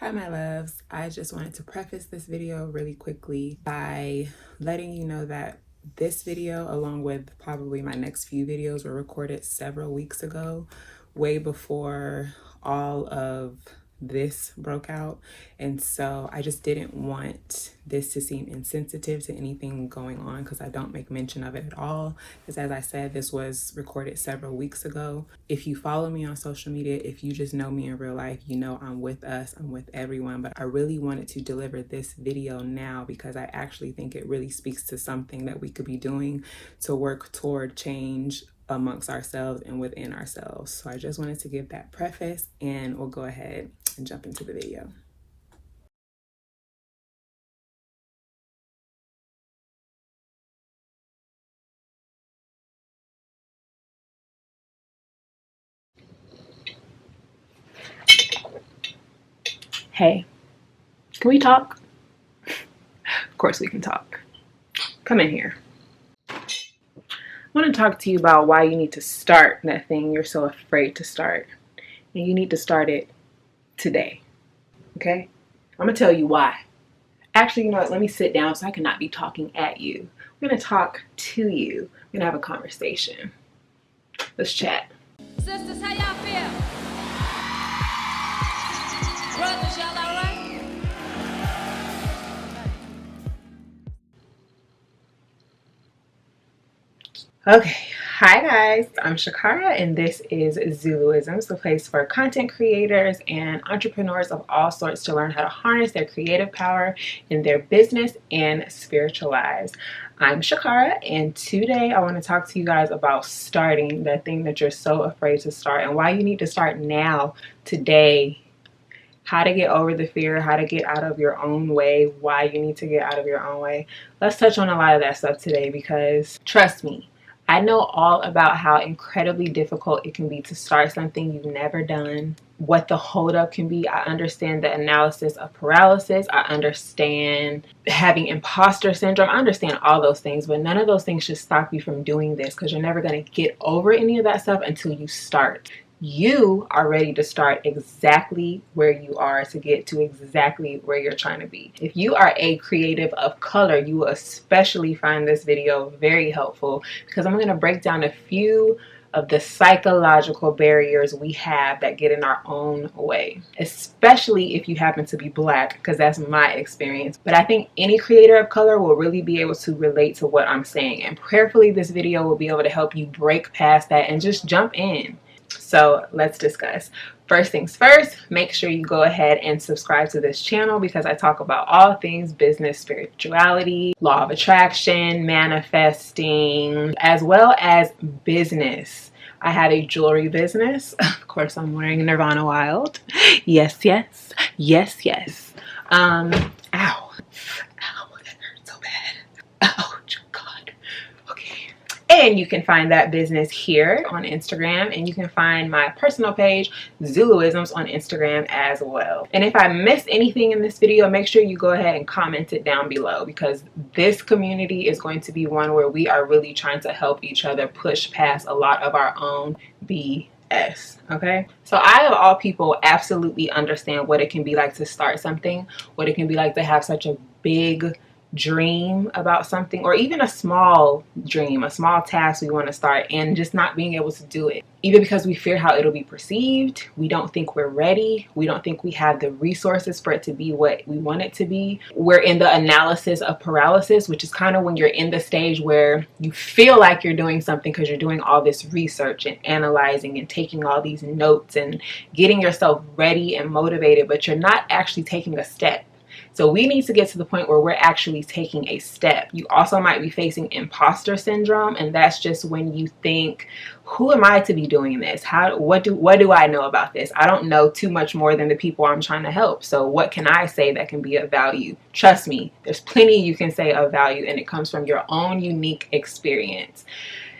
Hi my loves, I just wanted to preface this video really quickly by letting you know that this video, along with probably my next few videos, were recorded several weeks ago, way before all of this broke out. And so I just didn't want this to seem insensitive to anything going on, because I don't make mention of it at all, because as I said, this was recorded several weeks ago. If you follow me on social media, if you just know me in real life, you know I'm with us, I'm with everyone. But I really wanted to deliver this video now because I actually think it really speaks to something that we could be doing to work toward change amongst ourselves and within ourselves. So I just wanted to give that preface, and we'll go ahead and jump into the video. Hey, can we talk? Of course we can talk. Come in here. I want to talk to you about why you need to start that thing you're so afraid to start. And you need to start it today. Okay? I'm going to tell you why. Actually, you know what? Let me sit down so I cannot be talking at you. We're going to talk to you. We're going to have a conversation. Let's chat. Sisters, how y'all feel? Brothers, y'all all right? Okay, hi guys, I'm Shakara and this is Zuluisms, the place for content creators and entrepreneurs of all sorts to learn how to harness their creative power in their business and spiritual lives. I'm Shakara, and today I want to talk to you guys about starting that thing that you're so afraid to start and why you need to start now, today. How to get over the fear, how to get out of your own way, why you need to get out of your own way. Let's touch on a lot of that stuff today, because trust me, I know all about how incredibly difficult it can be to start something you've never done, what the holdup can be. I understand the analysis of paralysis. I understand having imposter syndrome. I understand all those things, but none of those things should stop you from doing this, because you're never going to get over any of that stuff until you start. You are ready to start exactly where you are to get to exactly where you're trying to be. If you are a creative of color, you will especially find this video very helpful, because I'm going to break down a few of the psychological barriers we have that get in our own way, especially if you happen to be Black, because that's my experience. But I think any creator of color will really be able to relate to what I'm saying, and prayerfully this video will be able to help you break past that and just jump in. So let's discuss. First things first, make sure you go ahead and subscribe to this channel, because I talk about all things business, spirituality, law of attraction, manifesting, as well as business. I have a jewelry business. Of course, I'm wearing Nirvana Wild. Yes, yes, yes, yes. Ow. Ow, that hurt so bad. Ouch, God. Okay. And you can find that business here on Instagram, and you can find my personal page, Zuluisms, on Instagram as well. And if I missed anything in this video, make sure you go ahead and comment it down below, because this community is going to be one where we are really trying to help each other push past a lot of our own BS. Okay, so I, of all people, absolutely understand what it can be like to start something, what it can be like to have such a big dream about something, or even a small dream, a small task we want to start, and just not being able to do it, either because we fear how it'll be perceived, we don't think we're ready, we don't think we have the resources for it to be what we want it to be. We're in the analysis of paralysis, which is kind of when you're in the stage where you feel like you're doing something because you're doing all this research and analyzing and taking all these notes and getting yourself ready and motivated, but you're not actually taking a step. So we need to get to the point where we're actually taking a step. You also might be facing imposter syndrome, and that's just when you think, who am I to be doing this? What do I know about this? I don't know too much more than the people I'm trying to help. So what can I say that can be of value? Trust me, there's plenty you can say of value, and it comes from your own unique experience.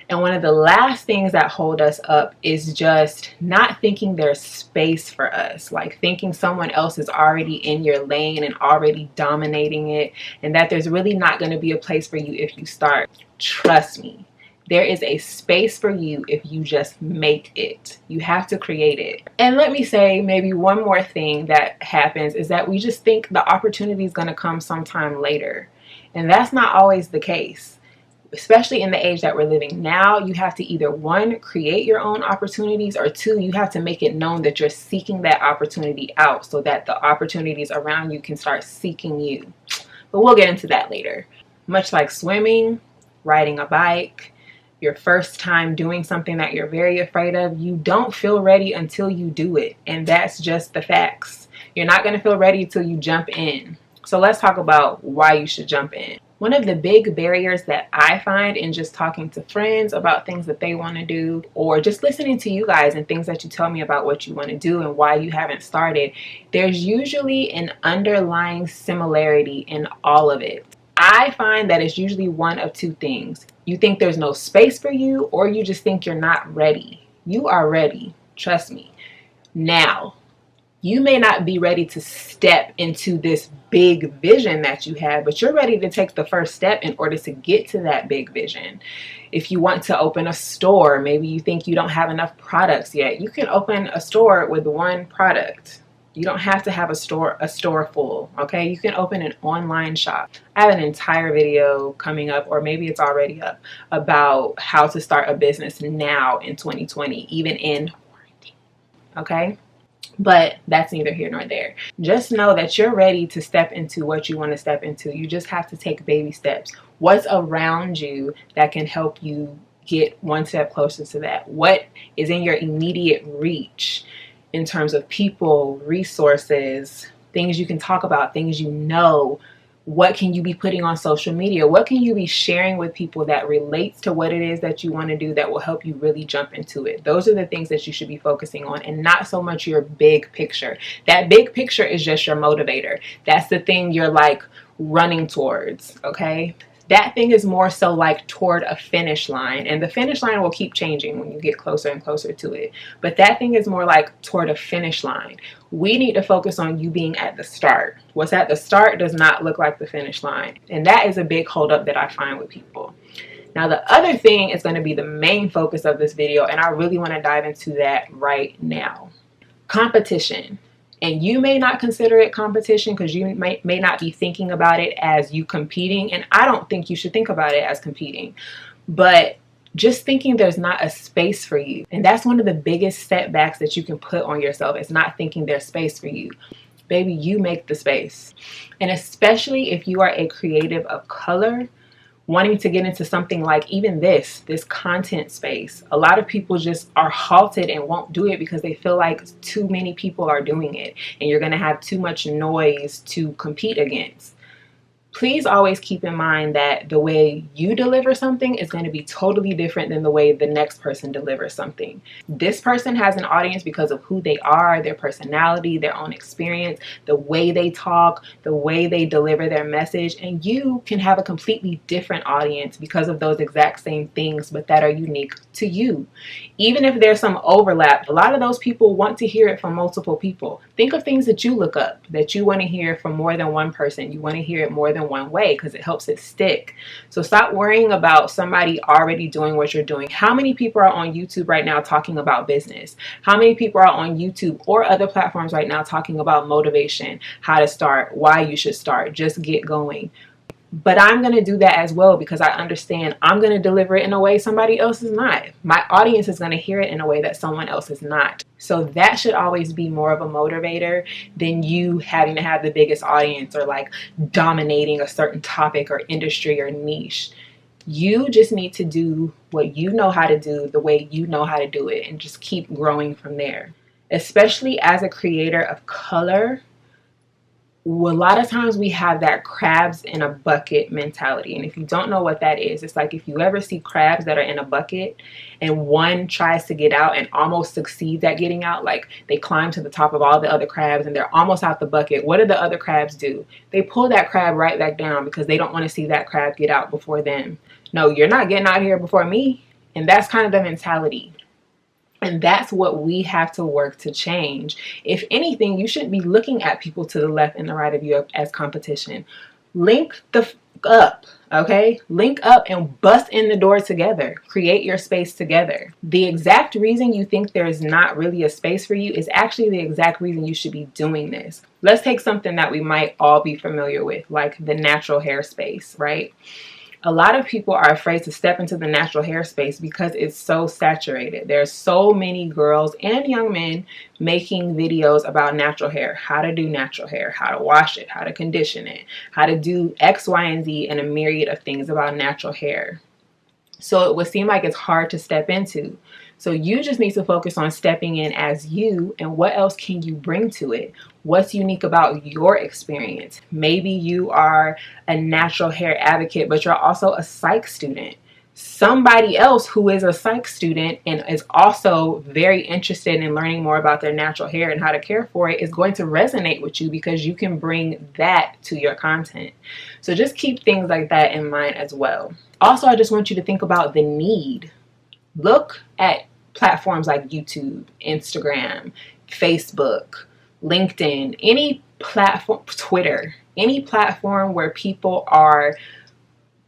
And one of the last things that hold us up is just not thinking there's space for us, like thinking someone else is already in your lane and already dominating it, and that there's really not going to be a place for you if you start. Trust me, There is a space for you if you just make it. You have to create it. And let me say maybe one more thing that happens is that we just think the opportunity is going to come sometime later. And that's not always the case. Especially in the age that we're living now, you have to either one, create your own opportunities, or two, you have to make it known that you're seeking that opportunity out so that the opportunities around you can start seeking you. But we'll get into that later. Much like swimming, riding a bike, your first time doing something that you're very afraid of, you don't feel ready until you do it. And that's just the facts. You're not going to feel ready until you jump in. So let's talk about why you should jump in. One of the big barriers that I find in just talking to friends about things that they want to do, or just listening to you guys and things that you tell me about what you want to do and why you haven't started, there's usually an underlying similarity in all of it. I find that it's usually one of two things. You think there's no space for you, or you just think you're not ready. You are ready. Trust me. Now, you may not be ready to step into this big vision that you have, but you're ready to take the first step in order to get to that big vision. If you want to open a store, maybe you think you don't have enough products yet, you can open a store with one product. You don't have to have a store full, okay? You can open an online shop. I have an entire video coming up, or maybe it's already up, about how to start a business now in 2020, even in quarantine, okay? But that's neither here nor there. Just know that you're ready to step into what you want to step into. You just have to take baby steps. What's around you that can help you get one step closer to that? What is in your immediate reach in terms of people, resources, things you can talk about, things you know? What can you be putting on social media? What can you be sharing with people that relates to what it is that you want to do that will help you really jump into it? Those are the things that you should be focusing on, and not so much your big picture. That big picture is just your motivator. That's the thing you're like running towards, okay? That thing is more so like toward a finish line, and the finish line will keep changing when you get closer and closer to it. But that thing is more like toward a finish line. We need to focus on you being at the start. What's at the start does not look like the finish line. And that is a big holdup that I find with people. Now, the other thing is going to be the main focus of this video, and I really want to dive into that right now. Competition. And you may not consider it competition because you may not be thinking about it as you competing. And I don't think you should think about it as competing. But just thinking there's not a space for you. And that's one of the biggest setbacks that you can put on yourself, is not thinking there's space for you. Baby, you make the space. And especially if you are a creative of color, wanting to get into something like even this content space, a lot of people just are halted and won't do it because they feel like too many people are doing it and you're going to have too much noise to compete against. Please always keep in mind that the way you deliver something is going to be totally different than the way the next person delivers something. This person has an audience because of who they are, their personality, their own experience, the way they talk, the way they deliver their message, and you can have a completely different audience because of those exact same things, but that are unique to you. Even if there's some overlap, a lot of those people want to hear it from multiple people. Think of things that you look up, that you want to hear from more than one person. You want to hear it more than one way because it helps it stick. So stop worrying about somebody already doing what you're doing. How many people are on YouTube right now talking about business? How many people are on YouTube or other platforms right now talking about motivation, how to start, why you should start, just get going? But I'm going to do that as well because I understand I'm going to deliver it in a way somebody else is not. My audience is going to hear it in a way that someone else is not. So that should always be more of a motivator than you having to have the biggest audience or like dominating a certain topic or industry or niche. You just need to do what you know how to do the way you know how to do it and just keep growing from there. Especially as a creator of color, a lot of times we have that crabs in a bucket mentality. And if you don't know what that is, it's like if you ever see crabs that are in a bucket and one tries to get out and almost succeeds at getting out, like they climb to the top of all the other crabs and they're almost out the bucket. What do the other crabs do? They pull that crab right back down because they don't want to see that crab get out before them. No, you're not getting out here before me. And that's kind of the mentality. And that's what we have to work to change. If anything, you shouldn't be looking at people to the left and the right of you as competition. Link the up. Okay, link up and bust in the door together. Create your space together. The exact reason you think there's not really a space for you is actually the exact reason you should be doing this. Let's take something that we might all be familiar with, like the natural hair space, right? A lot of people are afraid to step into the natural hair space because it's so saturated. There's so many girls and young men making videos about natural hair, how to do natural hair, how to wash it, how to condition it, how to do X, Y, and Z, and a myriad of things about natural hair. So it would seem like it's hard to step into. So you just need to focus on stepping in as you, and what else can you bring to it? What's unique about your experience? Maybe you are a natural hair advocate, but you're also a psych student. Somebody else who is a psych student and is also very interested in learning more about their natural hair and how to care for it is going to resonate with you because you can bring that to your content. So just keep things like that in mind as well. Also, I just want you to think about the need. Look at platforms like YouTube, Instagram, Facebook, LinkedIn, any platform, Twitter, any platform where people are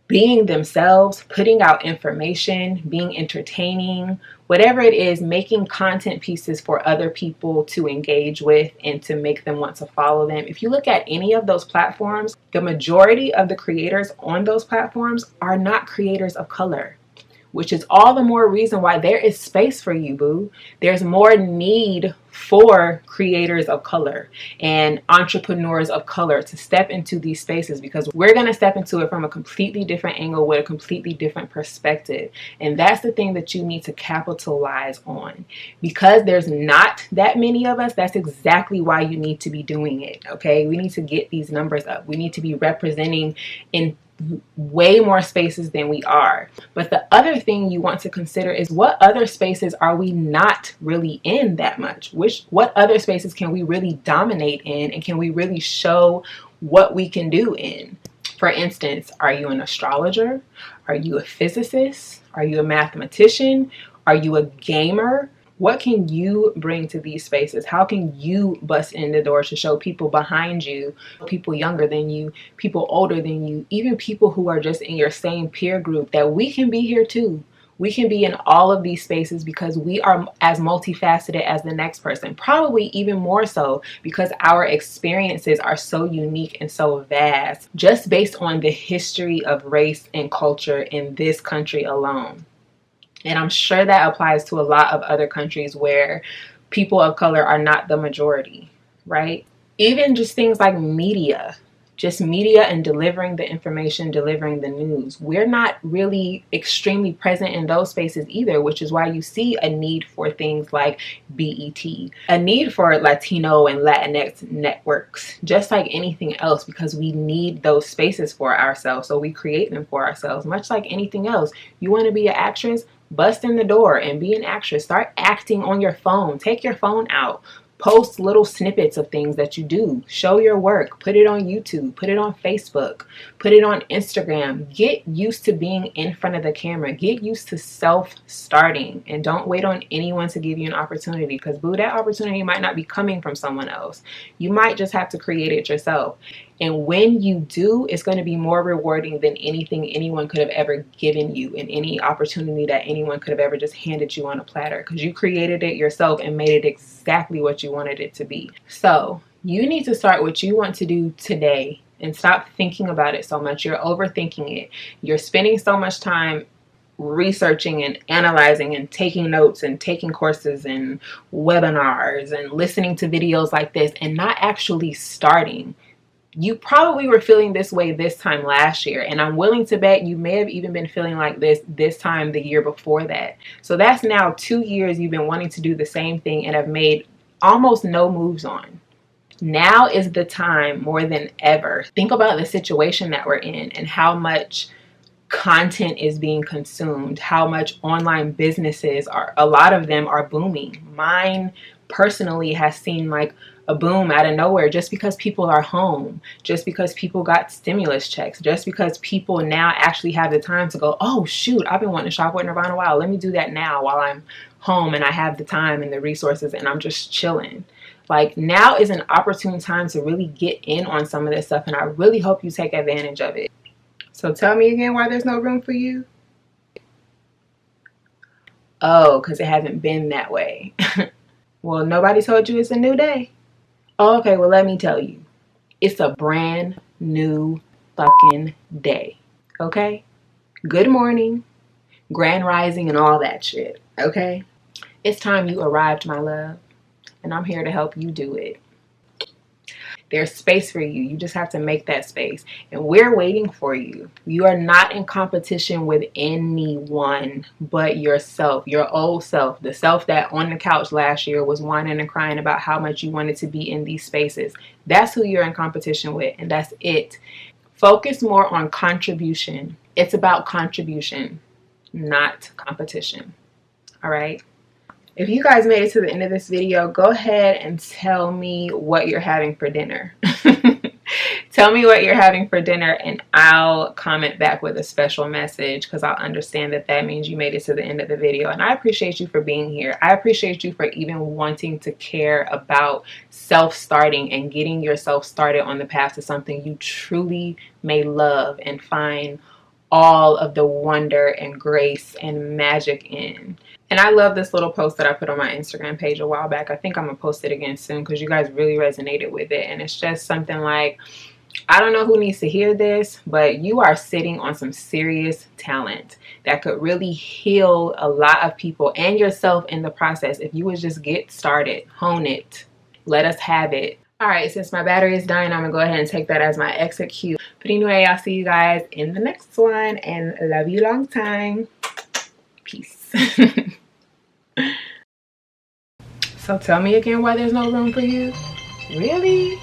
being themselves, putting out information, being entertaining, whatever it is, making content pieces for other people to engage with and to make them want to follow them. If you look at any of those platforms, the majority of the creators on those platforms are not creators of color, which is all the more reason why there is space for you, boo. There's more need for creators of color and entrepreneurs of color to step into these spaces because we're going to step into it from a completely different angle with a completely different perspective. And that's the thing that you need to capitalize on. Because there's not that many of us, that's exactly why you need to be doing it, okay? We need to get these numbers up. We need to be representing in way more spaces than we are. But the other thing you want to consider is what other spaces are we not really in that much? What other spaces can we really dominate in, and can we really show what we can do in? For instance, are you an astrologer? Are you a physicist? Are you a mathematician? Are you a gamer? What can you bring to these spaces? How can you bust in the door to show people behind you, people younger than you, people older than you, even people who are just in your same peer group, that we can be here too? We can be in all of these spaces because we are as multifaceted as the next person, probably even more so because our experiences are so unique and so vast, just based on the history of race and culture in this country alone. And I'm sure that applies to a lot of other countries where people of color are not the majority, right? Even just things like media, just media and delivering the information, delivering the news. We're not really extremely present in those spaces either, which is why you see a need for things like BET, a need for Latino and Latinx networks, just like anything else, because we need those spaces for ourselves. So we create them for ourselves, much like anything else. You want to be an actress? Bust in the door and be an actress. Start acting on your phone. Take your phone out. Post little snippets of things that you do. Show your work. Put it on YouTube. Put it on Facebook. Put it on Instagram. Get used to being in front of the camera. Get used to self-starting. And don't wait on anyone to give you an opportunity, because boo, that opportunity might not be coming from someone else. You might just have to create it yourself. And when you do, it's going to be more rewarding than anything anyone could have ever given you, and any opportunity that anyone could have ever just handed you on a platter, because you created it yourself and made it exactly what you wanted it to be. So you need to start what you want to do today and stop thinking about it so much. You're overthinking it. You're spending so much time researching and analyzing and taking notes and taking courses and webinars and listening to videos like this and not actually starting. You probably were feeling this way this time last year, and I'm willing to bet you may have even been feeling like this time the year before that. So that's now 2 years you've been wanting to do the same thing and have made almost no moves on. Now is the time more than ever. Think about the situation that we're in and how much content is being consumed, how much online businesses are, a lot of them are booming. Mine personally has seen like a boom out of nowhere, just because people are home, just because people got stimulus checks, just because people now actually have the time to go, oh shoot, I've been wanting to shop with Nirvana a while. Let me do that now while I'm home and I have the time and the resources and I'm just chilling. Like, now is an opportune time to really get in on some of this stuff, and I really hope you take advantage of it. So tell me again why there's no room for you. Oh, because it hasn't been that way. Well, nobody told you it's a new day. Oh, okay, well, let me tell you. It's a brand new fucking day. Okay? Good morning, grand rising, and all that shit. Okay? It's time you arrived, my love. And I'm here to help you do it. There's space for you. You just have to make that space. And we're waiting for you. You are not in competition with anyone but yourself, your old self, the self that on the couch last year was whining and crying about how much you wanted to be in these spaces. That's who you're in competition with, and that's it. Focus more on contribution. It's about contribution, not competition. All right? If you guys made it to the end of this video, go ahead and tell me what you're having for dinner. Tell me what you're having for dinner and I'll comment back with a special message because I'll understand that that means you made it to the end of the video. And I appreciate you for being here. I appreciate you for even wanting to care about self-starting and getting yourself started on the path to something you truly may love and find all of the wonder and grace and magic in. And I love this little post that I put on my Instagram page a while back. I think I'm going to post it again soon because you guys really resonated with it. And it's just something like, I don't know who needs to hear this, but you are sitting on some serious talent that could really heal a lot of people and yourself in the process if you would just get started, hone it, let us have it. All right, since my battery is dying, I'm going to go ahead and take that as my exit cue. But anyway, I'll see you guys in the next one and love you long time. Peace. So tell me again why there's no room for you. Really?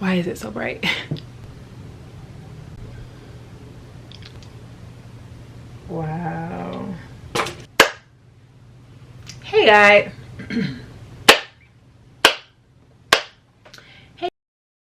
Why is it so bright? Wow. Hey guys.